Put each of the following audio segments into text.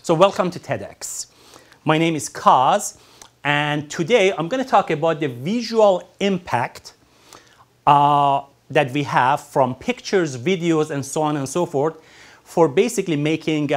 So welcome to TEDx. My name is Khos, and today I'm going to talk about the visual impact that we have from pictures, videos, and so on and so forth for basically making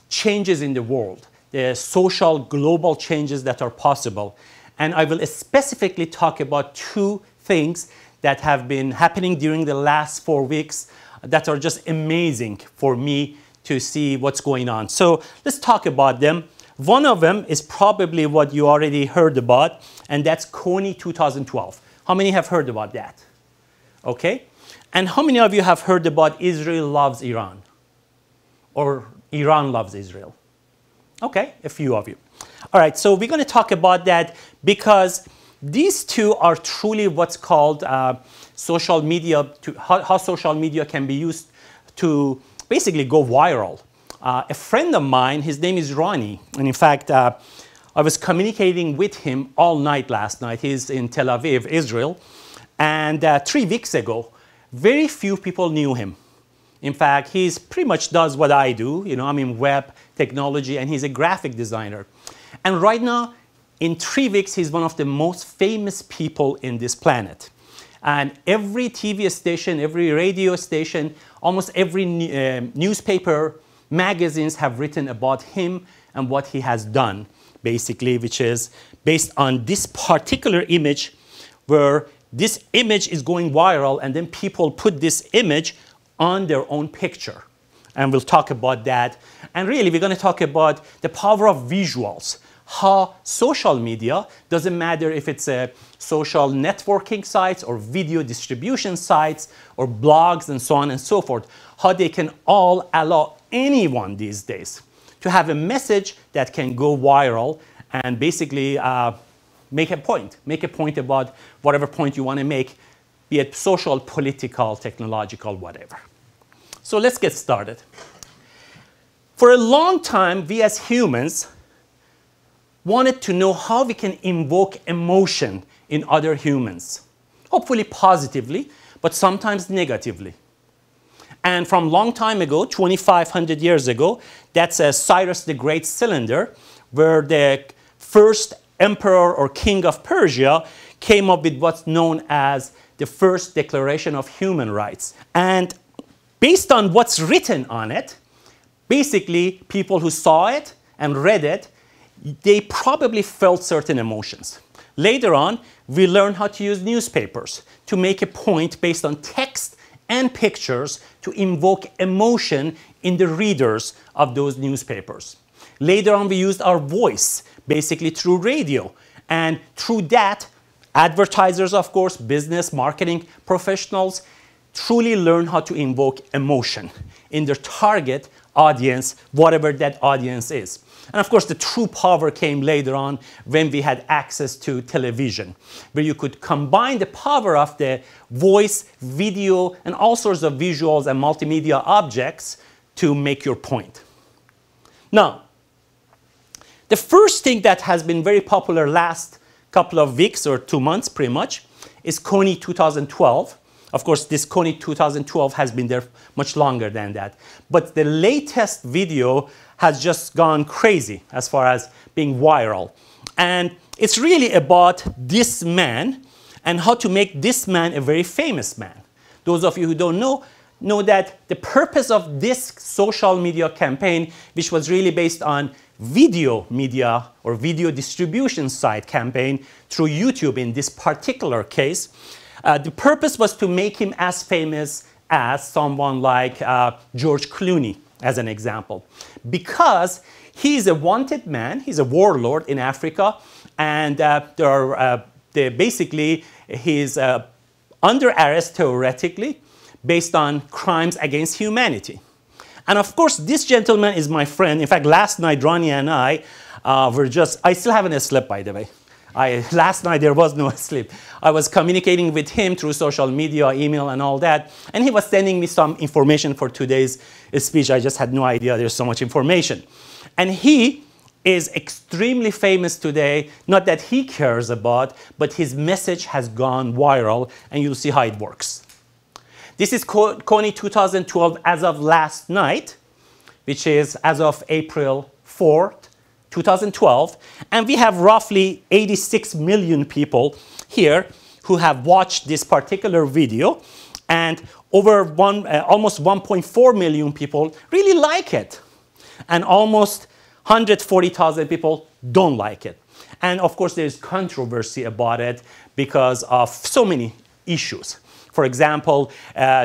changes in the world, the social global changes that are possible. And I will specifically talk about two things that have been happening during the last 4 weeks that are just amazing for me to see what's going on. So let's talk about them. One of them is probably what you already heard about, and that's Kony 2012. How many have heard about that? Okay. And how many of you have heard about Israel loves Iran? Or Iran loves Israel? Okay, a few of you. All right, so we're going to talk about that because these two are truly what's called social media, how social media can be used to basically go viral. A friend of mine, his name is Ronnie, and in fact, I was communicating with him all night last night. He's in Tel Aviv, Israel, and 3 weeks ago, very few people knew him. In fact, he pretty much does what I do. You know, I'm in web technology, and he's a graphic designer. And right now, in 3 weeks, he's one of the most famous people in this planet. And every TV station, every radio station, almost every newspaper, magazines have written about him and what he has done, basically, which is based on this particular image where this image is going viral and then people put this image on their own picture. And we'll talk about that. And really, we're going to talk about the power of visuals. How social media, doesn't matter if it's a social networking sites or video distribution sites or blogs and so on and so forth, how they can all allow anyone these days to have a message that can go viral and basically make a point about whatever point you want to make, be it social, political, technological, whatever. So let's get started. For a long time, we as humans wanted to know how we can invoke emotion in other humans. Hopefully positively, but sometimes negatively. And from a long time ago, 2,500 years ago, that's Cyrus the Great cylinder, where the first emperor or king of Persia came up with what's known as the first Declaration of Human Rights. And based on what's written on it, basically people who saw it and read it, they probably felt certain emotions. Later on, we learned how to use newspapers to make a point based on text and pictures to invoke emotion in the readers of those newspapers. Later on, we used our voice, basically through radio. And through that, advertisers, of course, business, marketing professionals, truly learn how to invoke emotion in their target audience, whatever that audience is. And of course, the true power came later on when we had access to television, where you could combine the power of the voice, video, and all sorts of visuals and multimedia objects to make your point. Now, the first thing that has been very popular last couple of weeks or 2 months, pretty much, is Kony 2012. Of course, this Kony 2012 has been there much longer than that. But the latest video has just gone crazy as far as being viral. And it's really about this man and how to make this man a very famous man. Those of you who don't know that the purpose of this social media campaign, which was really based on video media or video distribution site campaign through YouTube in this particular case, the purpose was to make him as famous as someone like George Clooney, as an example. Because he's a wanted man, he's a warlord in Africa, and basically he's under arrest theoretically based on crimes against humanity. And of course, this gentleman is my friend. In fact, last night, Ronnie and I I still haven't slept, by the way. Last night, there was no sleep. I was communicating with him through social media, email, and all that. And he was sending me some information for today's speech. I just had no idea there's so much information. And he is extremely famous today, not that he cares about, but his message has gone viral, and you'll see how it works. This is Kony 2012 as of last night, which is as of April 4th, 2012, and we have roughly 86 million people here who have watched this particular video, and over almost 1.4 million people really like it, and almost 140,000 people don't like it. And of course, there's controversy about it because of so many issues. For example,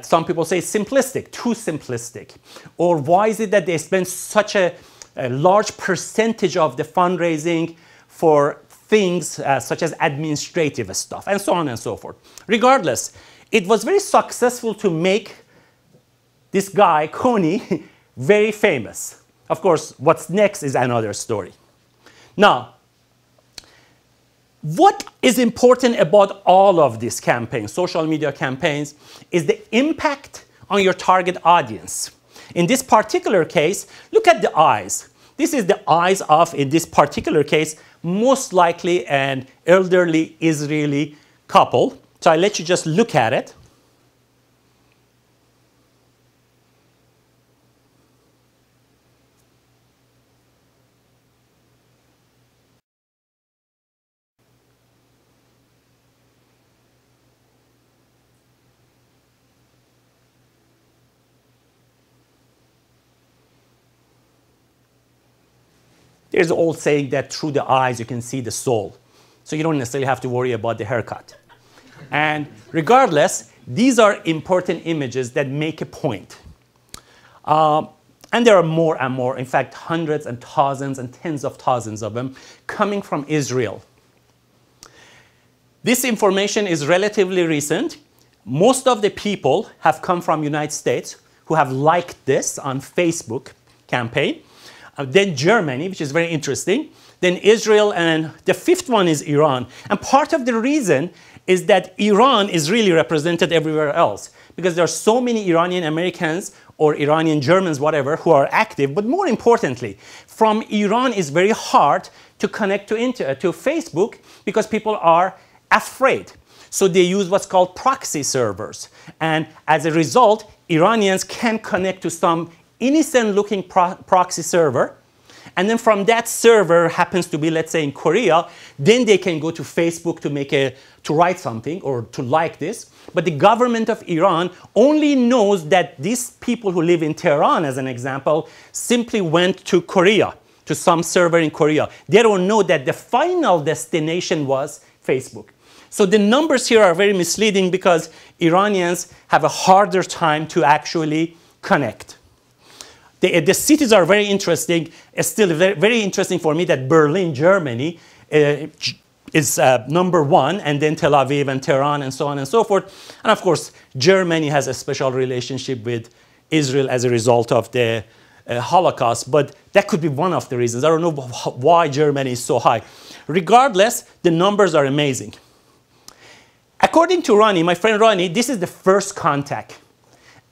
some people say it's simplistic, too simplistic. Or why is it that they spend such a large percentage of the fundraising for things such as administrative stuff, and so on and so forth. Regardless, it was very successful to make this guy, Coney, very famous. Of course, what's next is another story. Now, what is important about all of these campaigns, social media campaigns, is the impact on your target audience. In this particular case, look at the eyes. This is the eyes of, in this particular case, most likely an elderly Israeli couple. So I let you just look at it. There's an old saying that through the eyes you can see the soul. So you don't necessarily have to worry about the haircut. And regardless, these are important images that make a point. And there are more and more, in fact, hundreds and thousands and tens of thousands of them coming from Israel. This information is relatively recent. Most of the people have come from the United States who have liked this on Facebook campaign. Then Germany, which is very interesting. Then Israel, and the fifth one is Iran. And part of the reason is that Iran is really represented everywhere else, because there are so many Iranian Americans or Iranian Germans, whatever, who are active. But more importantly, from Iran is very hard to connect to Facebook because people are afraid. So they use what's called proxy servers. And as a result, Iranians can connect to some innocent-looking proxy server, and then from that server happens to be, let's say, in Korea, then they can go to Facebook to write something or to like this. But the government of Iran only knows that these people who live in Tehran, as an example, simply went to Korea, to some server in Korea. They don't know that the final destination was Facebook. So the numbers here are very misleading because Iranians have a harder time to actually connect. The cities are very interesting. It's still very interesting for me that Berlin, Germany, is #1, and then Tel Aviv and Tehran and so on and so forth. And of course, Germany has a special relationship with Israel as a result of the Holocaust, but that could be one of the reasons. I don't know why Germany is so high. Regardless, the numbers are amazing. According to Ronnie, my friend Ronnie, this is the first contact.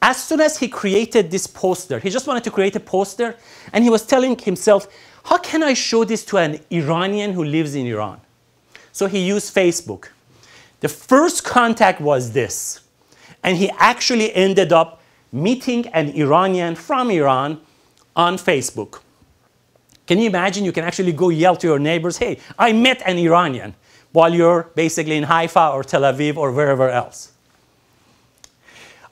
As soon as he created this poster, he just wanted to create a poster, and he was telling himself, how can I show this to an Iranian who lives in Iran? So he used Facebook. The first contact was this, and he actually ended up meeting an Iranian from Iran on Facebook. Can you imagine? You can actually go yell to your neighbors, hey, I met an Iranian, while you're basically in Haifa or Tel Aviv or wherever else.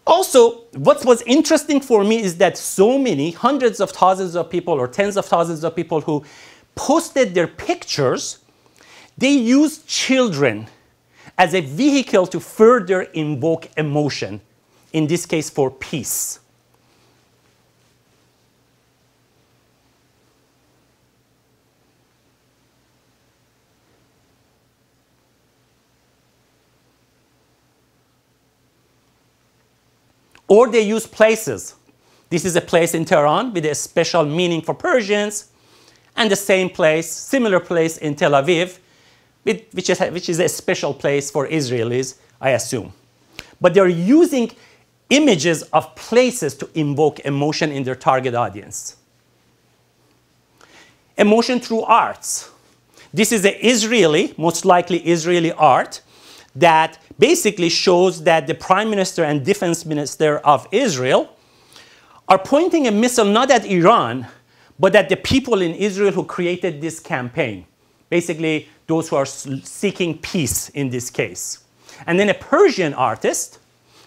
Also, what was interesting for me is that so many, hundreds of thousands of people or tens of thousands of people who posted their pictures, they used children as a vehicle to further invoke emotion, in this case for peace. Or they use places. This is a place in Tehran with a special meaning for Persians, and the same place, similar place in Tel Aviv, which is a special place for Israelis, I assume. But they're using images of places to invoke emotion in their target audience. Emotion through arts. This is an Israeli, most likely Israeli art, that basically shows that the Prime Minister and Defense Minister of Israel are pointing a missile not at Iran, but that the people in Israel who created this campaign, basically those who are seeking peace in this case. And then a Persian artist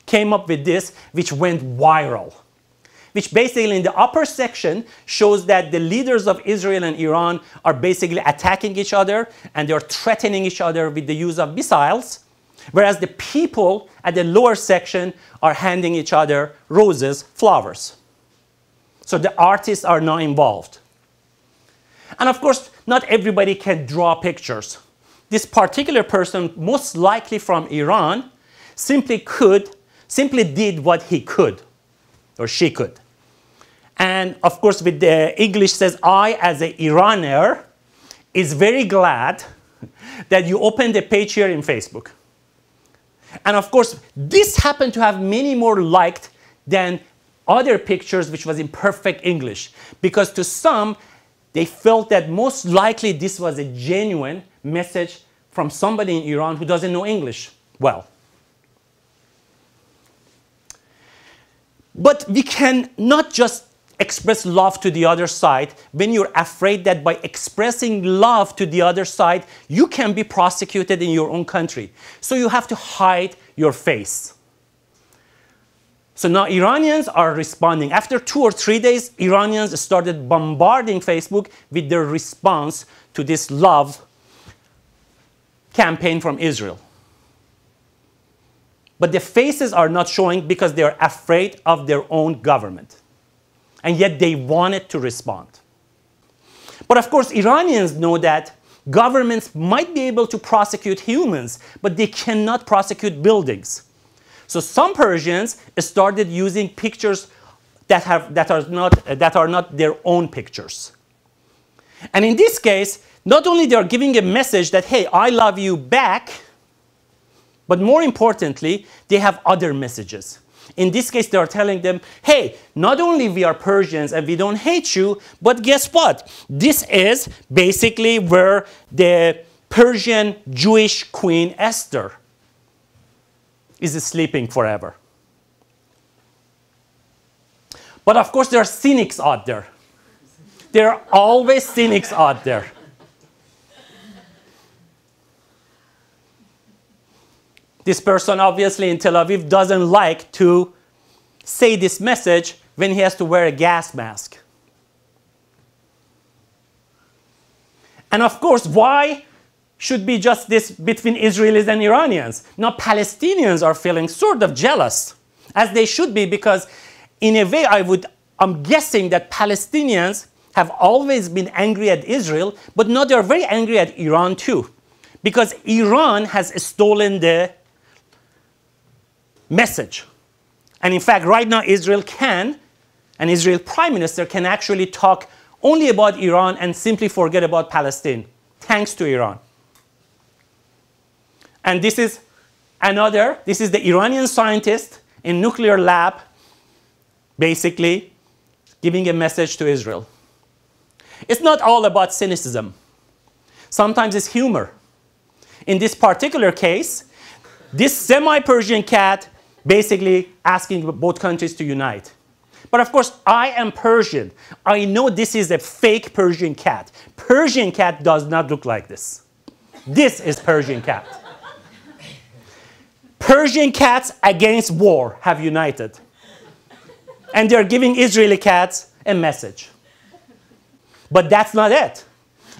came up with this, which went viral, which basically in the upper section shows that the leaders of Israel and Iran are basically attacking each other and they're threatening each other with the use of missiles, whereas the people at the lower section are handing each other roses, flowers. So the artists are now involved. And of course, not everybody can draw pictures. This particular person, most likely from Iran, simply did what he could, or she could. And of course, with the English says, I, as an Iraner, is very glad that you opened a page here in Facebook. And of course, this happened to have many more liked than other pictures which was in perfect English. Because to some, they felt that most likely this was a genuine message from somebody in Iran who doesn't know English well. But we can not just express love to the other side when you're afraid that by expressing love to the other side, you can be prosecuted in your own country. So you have to hide your face. So now Iranians are responding. After 2 or 3 days, Iranians started bombarding Facebook with their response to this love campaign from Israel. But the faces are not showing because they're afraid of their own government. And yet they wanted to respond. But of course, Iranians know that governments might be able to prosecute humans, but they cannot prosecute buildings. So some Persians started using pictures that are not their own pictures. And in this case, not only they are giving a message that, hey, I love you back, but more importantly, they have other messages. In this case, they are telling them, hey, not only we are Persians and we don't hate you, but guess what? This is basically where the Persian Jewish Queen Esther is sleeping forever. But of course, there are cynics out there. There are always cynics out there. This person, obviously, in Tel Aviv doesn't like to say this message when he has to wear a gas mask. And of course, why should be just this between Israelis and Iranians? Now, Palestinians are feeling sort of jealous, as they should be, because in a way, I'm guessing that Palestinians have always been angry at Israel, but now they're very angry at Iran too, because Iran has stolen the message. And in fact, right now, Israel can, and Israel Prime Minister can actually talk only about Iran and simply forget about Palestine, thanks to Iran. And this is the Iranian scientist in nuclear lab, basically giving a message to Israel. It's not all about cynicism. Sometimes it's humor. In this particular case, this semi-Persian cat basically asking both countries to unite. But of course, I am Persian. I know this is a fake Persian cat. Persian cat does not look like this. This is Persian cat. Persian cats against war have united. And they're giving Israeli cats a message. But that's not it.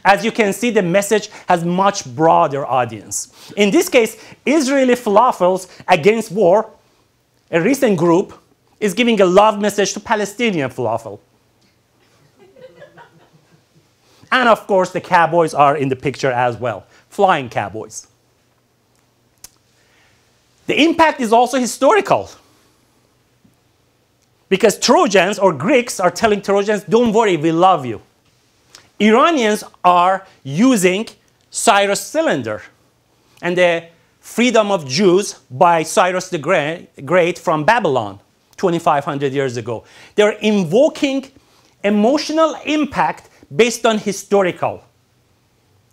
As you can see, the message has much broader audience. In this case, Israeli falafels against war, a recent group, is giving a love message to Palestinian falafel. And of course, the cowboys are in the picture as well, flying cowboys. The impact is also historical. Because Trojans or Greeks are telling Trojans, don't worry, we love you. Iranians are using Cyrus cylinder and the freedom of Jews by Cyrus the Great from Babylon 2,500 years ago. They're invoking emotional impact based on historical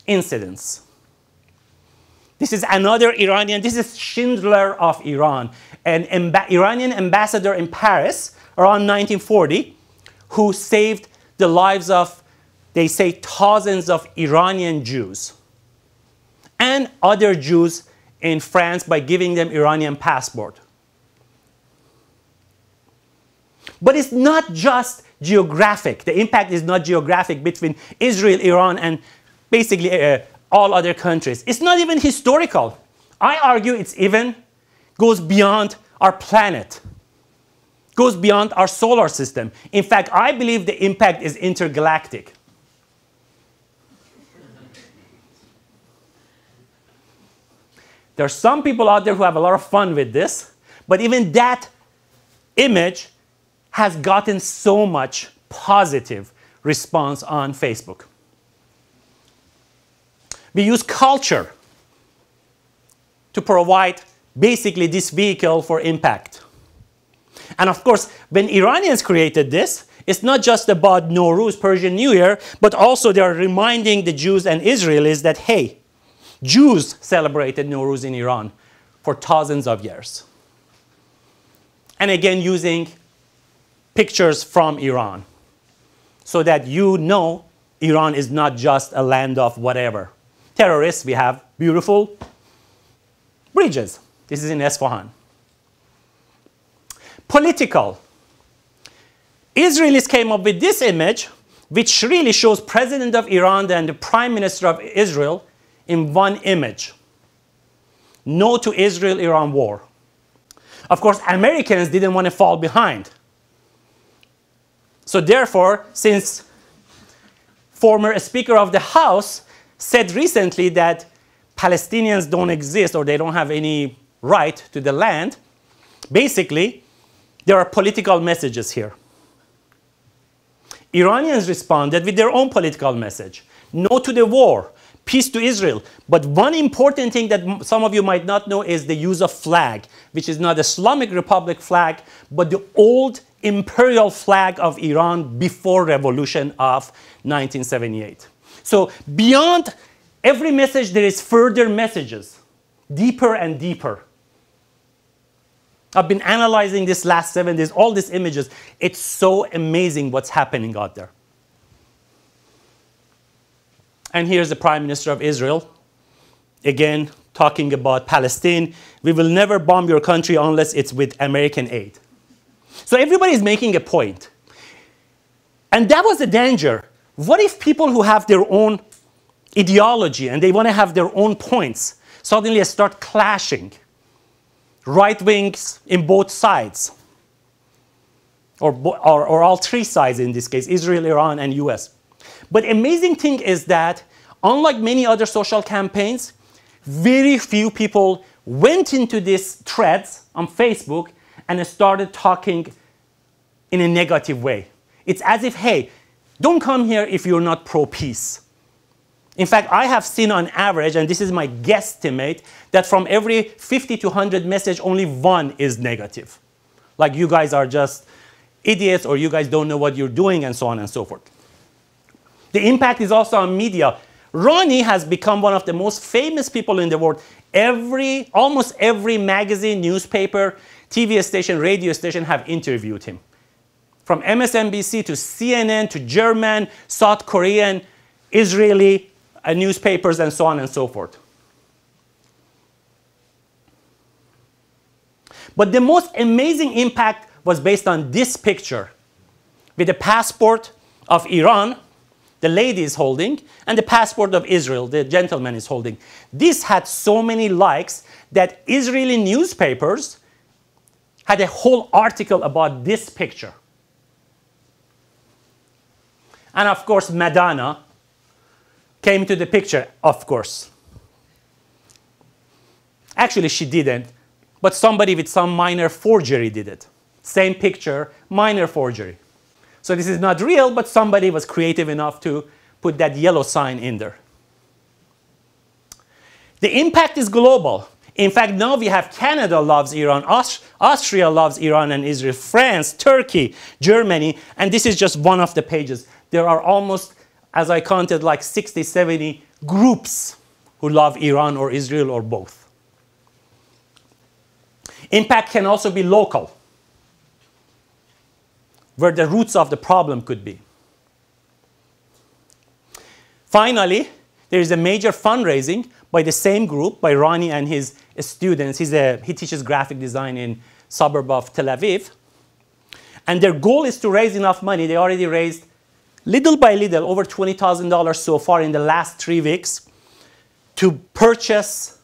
incidents. This is another Iranian, this is Schindler of Iran, an Iranian ambassador in Paris around 1940 who saved the lives of, they say, thousands of Iranian Jews and other Jews in France by giving them Iranian passport. But it's not just geographic. The impact is not geographic between Israel, Iran, and basically all other countries. It's not even historical. I argue it's even goes beyond our planet, goes beyond our solar system. In fact, I believe the impact is intergalactic. There are some people out there who have a lot of fun with this, but even that image has gotten so much positive response on Facebook. We use culture to provide basically this vehicle for impact. And of course, when Iranians created this, it's not just about Nowruz, Persian New Year, but also they are reminding the Jews and Israelis that, hey, Jews celebrated Nowruz in Iran for thousands of years. And again, using pictures from Iran so that you know Iran is not just a land of whatever. Terrorists, we have beautiful bridges. This is in Esfahan. Political. Israelis came up with this image, which really shows President of Iran and the Prime Minister of Israel in one image. No to Israel-Iran war. Of course, Americans didn't want to fall behind. So therefore, since former Speaker of the House said recently that Palestinians don't exist or they don't have any right to the land, basically, there are political messages here. Iranians responded with their own political message. No to the war. Peace to Israel. But one important thing that some of you might not know is the use of flag, which is not the Islamic Republic flag, but the old imperial flag of Iran before revolution of 1978. So beyond every message, there is further messages, deeper and deeper. I've been analyzing this last 7 days, all these images. It's so amazing what's happening out there. And here's the Prime Minister of Israel, again, talking about Palestine. We will never bomb your country unless it's with American aid. So everybody is making a point. And that was the danger. What if people who have their own ideology and they want to have their own points suddenly start clashing? Right wings in both sides, or all three sides in this case, Israel, Iran, and US. But amazing thing is that, unlike many other social campaigns, very few people went into these threads on Facebook and started talking in a negative way. It's as if, hey, don't come here if you're not pro-peace. In fact, I have seen on average, and this is my guesstimate, that from every 50 to 100 messages, only 1 is negative. Like you guys are just idiots, or you guys don't know what you're doing, and so on and so forth. The impact is also on media. Ronnie has become one of the most famous people in the world. Almost every magazine, newspaper, TV station, radio station have interviewed him. From MSNBC to CNN to German, South Korean, Israeli newspapers, and so on and so forth. But the most amazing impact was based on this picture with the passport of Iran, the lady is holding, and the passport of Israel, the gentleman is holding. This had so many likes that Israeli newspapers had a whole article about this picture. And of course, Madonna came to the picture, of course. Actually, she didn't, but somebody with some minor forgery did it. Same picture, minor forgery. So this is not real, but somebody was creative enough to put that yellow sign in there. The impact is global. In fact, now we have Canada loves Iran, Austria loves Iran and Israel, France, Turkey, Germany, and this is just one of the pages. There are almost, as I counted, like 60, 70 groups who love Iran or Israel or both. Impact can also be local, where the roots of the problem could be. Finally, there is a major fundraising by the same group, by Ronnie and his students. He teaches graphic design in suburb of Tel Aviv. And their goal is to raise enough money. They already raised, little by little, over $20,000 so far in the last 3 weeks to purchase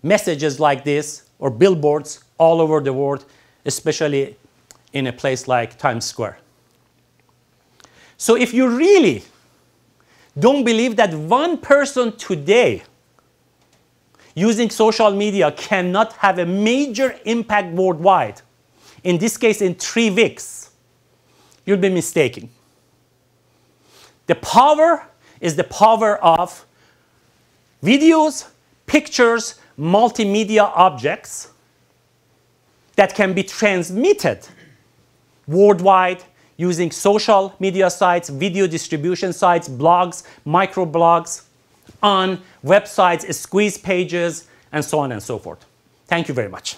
messages like this or billboards all over the world, especially in a place like Times Square. So if you really don't believe that one person today using social media cannot have a major impact worldwide, in this case in 3 weeks, you'll be mistaken. The power is the power of videos, pictures, multimedia objects that can be transmitted worldwide using social media sites, video distribution sites, blogs, microblogs, on websites, squeeze pages, and so on and so forth. Thank you very much.